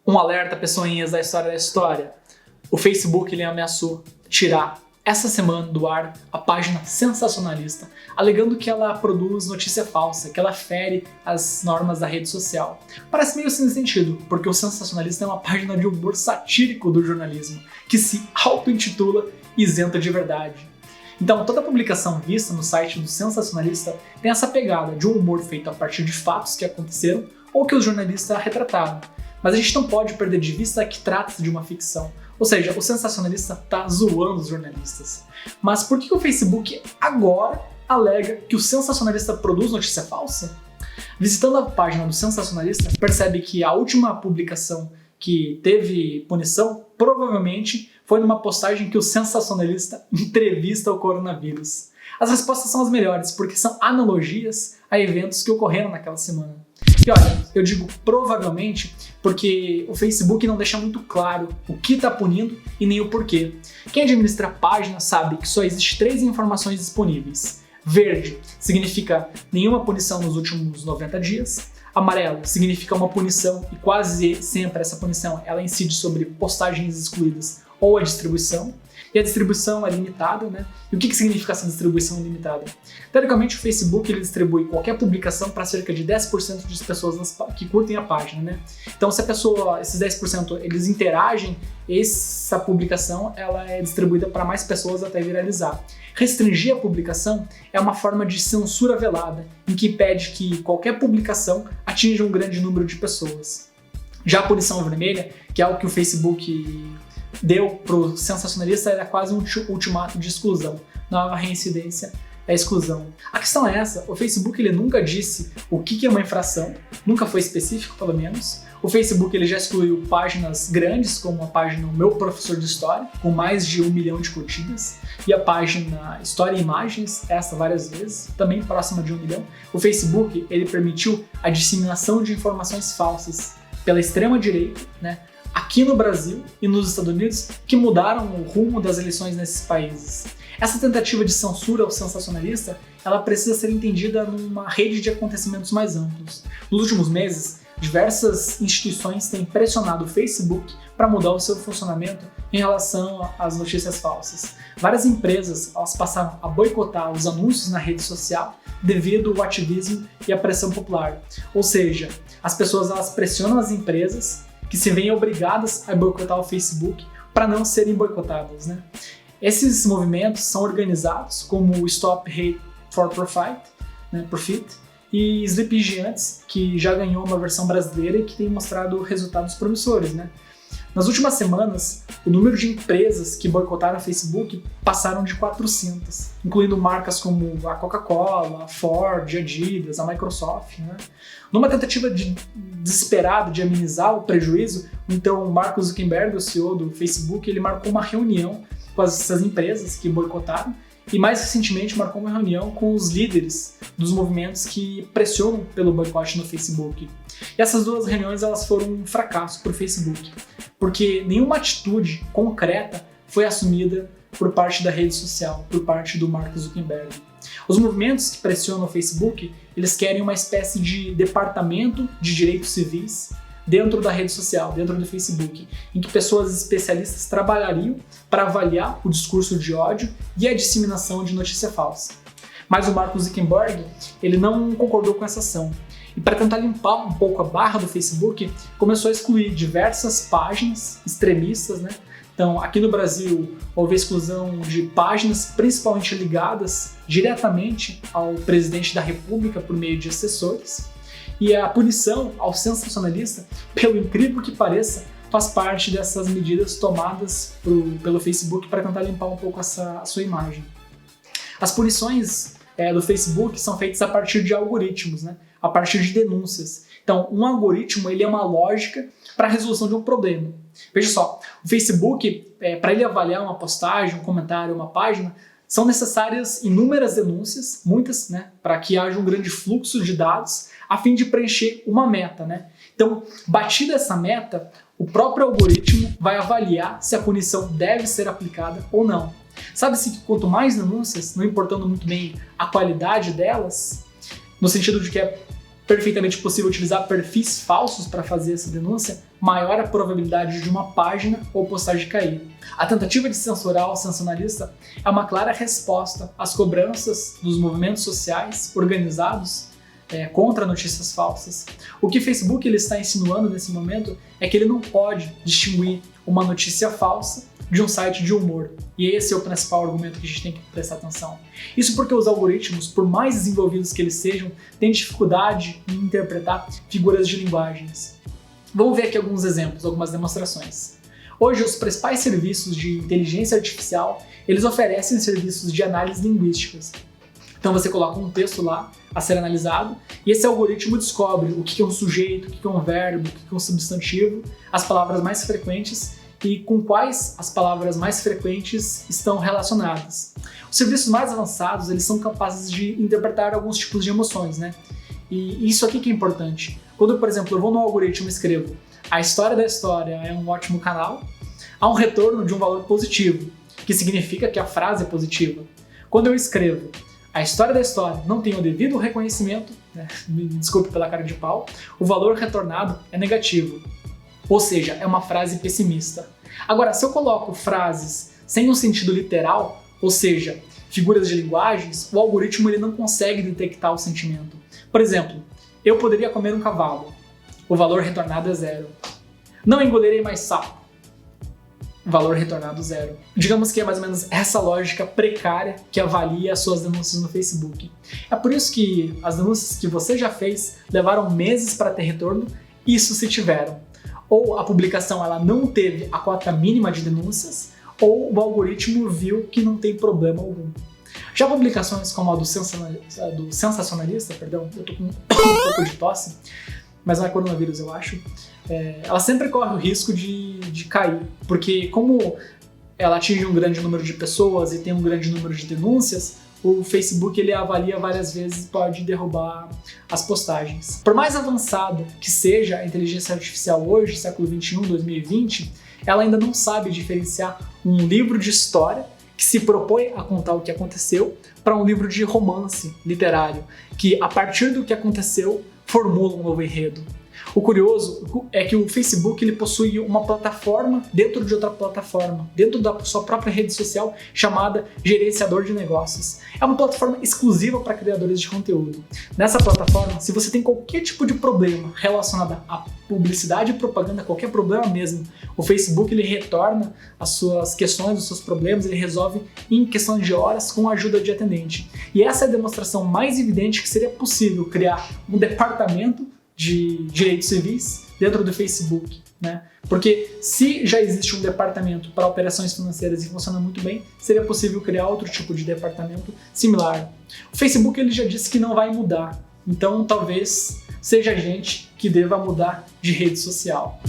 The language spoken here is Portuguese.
Um alerta, pessoinhas da história. O Facebook ele ameaçou tirar essa semana do ar a página sensacionalista, alegando que ela produz notícia falsa, que ela fere as normas da rede social. Parece meio sem sentido, porque o sensacionalista é uma página de humor satírico do jornalismo, que se auto-intitula isenta de verdade. Então, toda publicação vista no site do sensacionalista tem essa pegada de um humor feito a partir de fatos que aconteceram ou que o jornalista retrataram. Mas a gente não pode perder de vista que trata-se de uma ficção. Ou seja, o sensacionalista está zoando os jornalistas. Mas por que o Facebook agora alega que o sensacionalista produz notícia falsa? Visitando a página do sensacionalista, percebe que a última publicação que teve punição provavelmente foi numa postagem que o sensacionalista entrevista o coronavírus. As respostas são as melhores, porque são analogias a eventos que ocorreram naquela semana. E olha, eu digo provavelmente porque o Facebook não deixa muito claro o que está punindo e nem o porquê. Quem administra a página sabe que só existe 3 informações disponíveis. Verde significa nenhuma punição nos últimos 90 dias. Amarelo significa uma punição e quase sempre essa punição ela incide sobre postagens excluídas ou a distribuição. E a distribuição é limitada, né? E o que significa essa distribuição limitada? Teoricamente, o Facebook ele distribui qualquer publicação para cerca de 10% das pessoas que curtem a página, né? Então, se esses 10% eles interagem, essa publicação ela é distribuída para mais pessoas até viralizar. Restringir a publicação é uma forma de censura velada, em que impede que qualquer publicação atinja um grande número de pessoas. Já a punição vermelha, que é algo que o Facebook deu pro sensacionalista, era quase um ultimato de exclusão. Nova reincidência é exclusão. A questão é essa, o Facebook ele nunca disse o que é uma infração, nunca foi específico pelo menos. O Facebook ele já excluiu páginas grandes, como a página Meu Professor de História, com mais de 1 milhão de curtidas, e a página História e Imagens, essa várias vezes, também próxima de 1 milhão. O Facebook ele permitiu a disseminação de informações falsas pela extrema-direita, né? Aqui no Brasil e nos Estados Unidos, que mudaram o rumo das eleições nesses países. Essa tentativa de censura ao sensacionalista, ela precisa ser entendida numa rede de acontecimentos mais amplos. Nos últimos meses, diversas instituições têm pressionado o Facebook para mudar o seu funcionamento em relação às notícias falsas. Várias empresas elas passaram a boicotar os anúncios na rede social devido ao ativismo e à pressão popular. Ou seja, as pessoas elas pressionam as empresas que se veem obrigadas a boicotar o Facebook para não serem boicotadas, né? Esses movimentos são organizados como o Stop Hate for Profit, né, e Sleepy Giants, que já ganhou uma versão brasileira e que tem mostrado resultados promissores, né? Nas últimas semanas, o número de empresas que boicotaram o Facebook passaram de 400, incluindo marcas como a Coca-Cola, a Ford, a Adidas, a Microsoft, né? Numa tentativa desesperada de amenizar o prejuízo, então Mark Zuckerberg, o CEO do Facebook, ele marcou uma reunião com essas empresas que boicotaram e mais recentemente marcou uma reunião com os líderes dos movimentos que pressionam pelo boicote no Facebook. E essas 2 reuniões elas foram um fracasso para o Facebook, porque nenhuma atitude concreta foi assumida por parte da rede social, por parte do Mark Zuckerberg. Os movimentos que pressionam o Facebook, eles querem uma espécie de departamento de direitos civis dentro da rede social, dentro do Facebook, em que pessoas especialistas trabalhariam para avaliar o discurso de ódio e a disseminação de notícia falsa. Mas o Mark Zuckerberg, ele não concordou com essa ação. E para tentar limpar um pouco a barra do Facebook, começou a excluir diversas páginas extremistas, né? Então, aqui no Brasil, houve a exclusão de páginas principalmente ligadas diretamente ao presidente da República por meio de assessores. E a punição ao sensacionalista, pelo incrível que pareça, faz parte dessas medidas tomadas pelo Facebook para tentar limpar um pouco a sua imagem. As punições do Facebook são feitas a partir de algoritmos, né? A partir de denúncias. Então, um algoritmo ele é uma lógica para a resolução de um problema. Veja só, o Facebook, para ele avaliar uma postagem, um comentário, uma página, são necessárias inúmeras denúncias, muitas, né, para que haja um grande fluxo de dados, a fim de preencher uma meta, né? Então, batida essa meta, o próprio algoritmo vai avaliar se a punição deve ser aplicada ou não. Sabe-se que quanto mais denúncias, não importando muito bem a qualidade delas, no sentido de que perfeitamente possível utilizar perfis falsos para fazer essa denúncia, maior a probabilidade de uma página ou postagem cair. A tentativa de censurar o sensacionalista é uma clara resposta às cobranças dos movimentos sociais organizados contra notícias falsas. O que o Facebook ele está insinuando nesse momento é que ele não pode distinguir uma notícia falsa de um site de humor. E esse é o principal argumento que a gente tem que prestar atenção. Isso porque os algoritmos, por mais desenvolvidos que eles sejam, têm dificuldade em interpretar figuras de linguagens. Vamos ver aqui alguns exemplos, algumas demonstrações. Hoje, os principais serviços de inteligência artificial, eles oferecem serviços de análise linguísticas. Então você coloca um texto lá a ser analisado e esse algoritmo descobre o que é um sujeito, o que é um verbo, o que é um substantivo, as palavras mais frequentes e com quais as palavras mais frequentes estão relacionadas. Os serviços mais avançados, eles são capazes de interpretar alguns tipos de emoções, né? E isso aqui que é importante. Quando, por exemplo, eu vou no algoritmo e escrevo a história da história é um ótimo canal, há um retorno de um valor positivo, que significa que a frase é positiva. Quando eu escrevo a história da história não tem o devido reconhecimento, né? Me desculpe pela cara de pau, o valor retornado é negativo. Ou seja, é uma frase pessimista. Agora, se eu coloco frases sem um sentido literal, ou seja, figuras de linguagens, o algoritmo ele não consegue detectar o sentimento. Por exemplo, eu poderia comer um cavalo. O valor retornado é 0. Não engolirei mais sapo. Valor retornado 0. Digamos que é mais ou menos essa lógica precária que avalia as suas denúncias no Facebook. É por isso que as denúncias que você já fez levaram meses para ter retorno, isso se tiveram. Ou a publicação ela não teve a cota mínima de denúncias, ou o algoritmo viu que não tem problema algum. Já publicações como a do sensacionalista, perdão, eu tô com um pouco de tosse, mas não é coronavírus, eu acho, ela sempre corre o risco de cair, porque como ela atinge um grande número de pessoas e tem um grande número de denúncias, o Facebook ele avalia várias vezes e pode derrubar as postagens. Por mais avançada que seja a inteligência artificial hoje, século 21, 2020, ela ainda não sabe diferenciar um livro de história que se propõe a contar o que aconteceu para um livro de romance literário, que a partir do que aconteceu formula um novo enredo. O curioso é que o Facebook ele possui uma plataforma dentro de outra plataforma, dentro da sua própria rede social, chamada Gerenciador de Negócios. É uma plataforma exclusiva para criadores de conteúdo. Nessa plataforma, se você tem qualquer tipo de problema relacionado à publicidade e propaganda, qualquer problema mesmo, o Facebook ele retorna as suas questões, os seus problemas, ele resolve em questão de horas com a ajuda de atendente. E essa é a demonstração mais evidente que seria possível criar um departamento de direitos civis dentro do Facebook, né? Porque se já existe um departamento para operações financeiras e funciona muito bem, seria possível criar outro tipo de departamento similar. O Facebook ele já disse que não vai mudar, então talvez seja a gente que deva mudar de rede social.